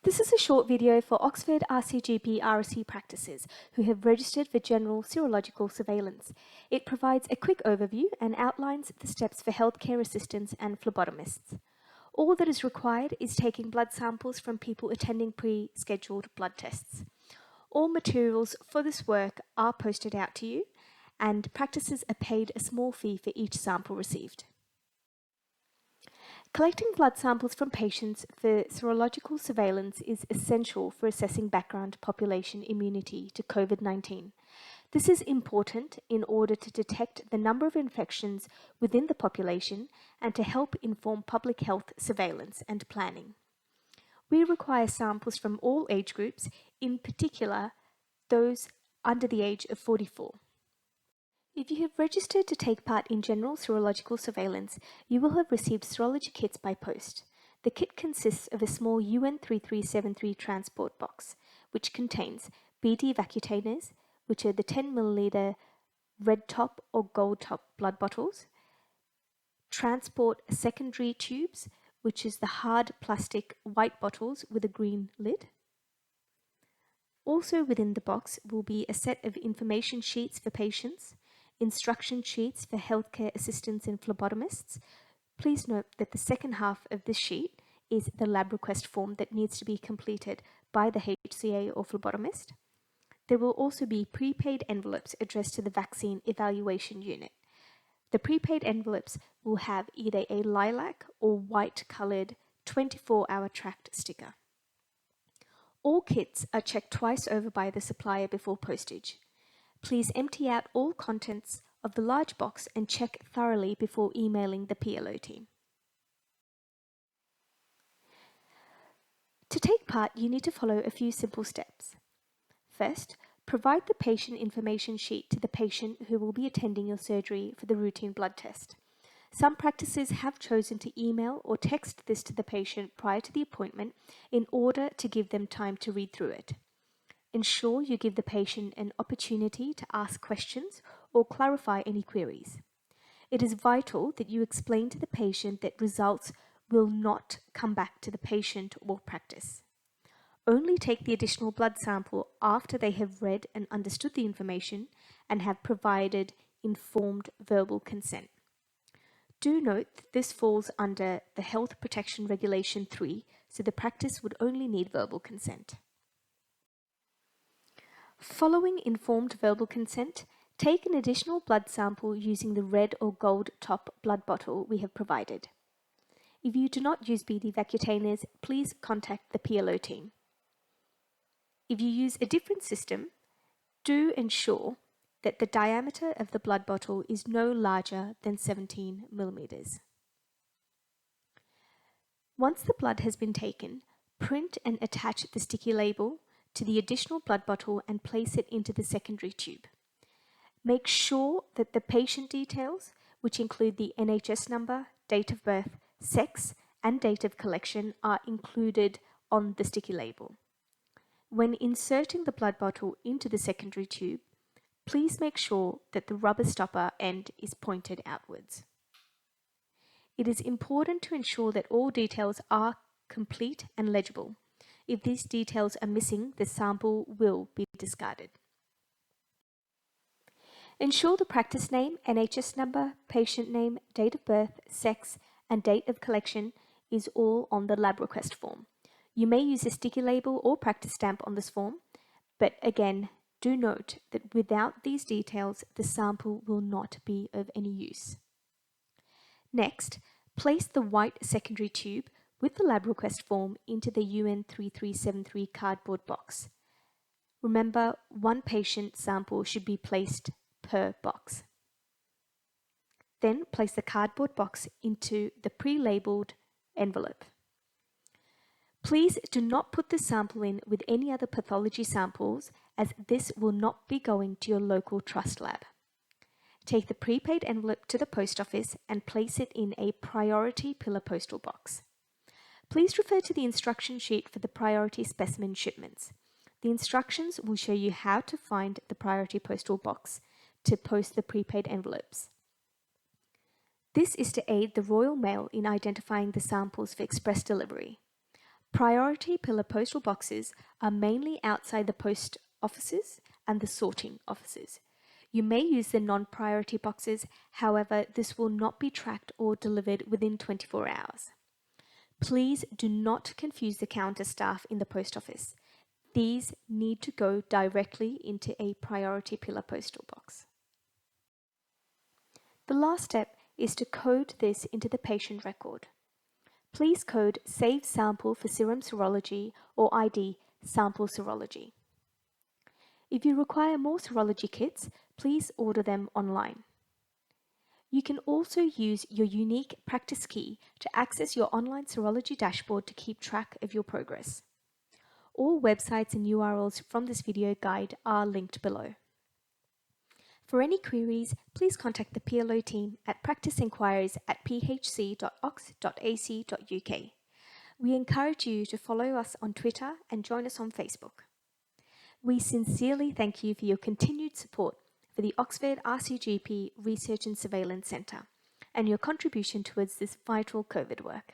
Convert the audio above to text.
This is a short video for Oxford RCGP RSC practices who have registered for general serological surveillance. It provides a quick overview and outlines the steps for healthcare assistants and phlebotomists. All that is required is taking blood samples from people attending pre-scheduled blood tests. All materials for this work are posted out to you, and practices are paid a small fee for each sample received. Collecting blood samples from patients for serological surveillance is essential for assessing background population immunity to COVID-19. This is important in order to detect the number of infections within the population and to help inform public health surveillance and planning. We require samples from all age groups, in particular those under the age of 44. If you have registered to take part in general serological surveillance, you will have received serology kits by post. The kit consists of a small UN3373 transport box, which contains BD vacuolators, which are the 10 milliliter red top or gold top blood bottles, transport secondary tubes, which is the hard plastic white bottles with a green lid. Also within the box will be a set of information sheets for patients, instruction sheets for healthcare assistants and phlebotomists. Please note that the second half of this sheet is the lab request form that needs to be completed by the HCA or phlebotomist. There will also be prepaid envelopes addressed to the vaccine evaluation unit. The prepaid envelopes will have either a lilac or white coloured 24-hour tracked sticker. All kits are checked twice over by the supplier before postage. Please empty out all contents of the large box and check thoroughly before emailing the PLO team. To take part, you need to follow a few simple steps. First, provide the patient information sheet to the patient who will be attending your surgery for the routine blood test. Some practices have chosen to email or text this to the patient prior to the appointment in order to give them time to read through it. Ensure you give the patient an opportunity to ask questions or clarify any queries. It is vital that you explain to the patient that results will not come back to the patient or practice. Only take the additional blood sample after they have read and understood the information and have provided informed verbal consent. Do note that this falls under the Health Protection Regulation 3, so the practice would only need verbal consent. Following informed verbal consent, take an additional blood sample using the red or gold top blood bottle we have provided. If you do not use BD vacuolators, please contact the PLO team. If you use a different system, do ensure that the diameter of the blood bottle is no larger than 17 millimeters. Once the blood has been taken, print and attach the sticky label to the additional blood bottle and place it into the secondary tube. Make sure that the patient details, which include the NHS number, date of birth, sex, and date of collection, are included on the sticky label. When inserting the blood bottle into the secondary tube, please make sure that the rubber stopper end is pointed outwards. It is important to ensure that all details are complete and legible. If these details are missing, the sample will be discarded. Ensure the practice name, NHS number, patient name, date of birth, sex, and date of collection is all on the lab request form. You may use a sticky label or practice stamp on this form, but again, do note that without these details, the sample will not be of any use. Next, place the white secondary tube with the lab request form into the UN3373 cardboard box. Remember, one patient sample should be placed per box. Then place the cardboard box into the pre-labeled envelope. Please do not put the sample in with any other pathology samples, as this will not be going to your local trust lab. Take the prepaid envelope to the post office and place it in a priority pillar postal box. Please refer to the instruction sheet for the priority specimen shipments. The instructions will show you how to find the priority postal box to post the prepaid envelopes. This is to aid the Royal Mail in identifying the samples for express delivery. Priority pillar postal boxes are mainly outside the post offices and the sorting offices. You may use the non-priority boxes, however, this will not be tracked or delivered within 24 hours. Please do not confuse the counter staff in the post office. These need to go directly into a priority pillar postal box. The last step is to code this into the patient record. Please code Save Sample for Serum Serology or ID Sample Serology. If you require more serology kits, please order them online. You can also use your unique practice key to access your online serology dashboard to keep track of your progress. All websites and URLs from this video guide are linked below. For any queries, please contact the PLO team at practiceinquiries@phc.ox.ac.uk. We encourage you to follow us on Twitter and join us on Facebook. We sincerely thank you for your continued support for the Oxford RCGP Research and Surveillance Centre and your contribution towards this vital COVID work.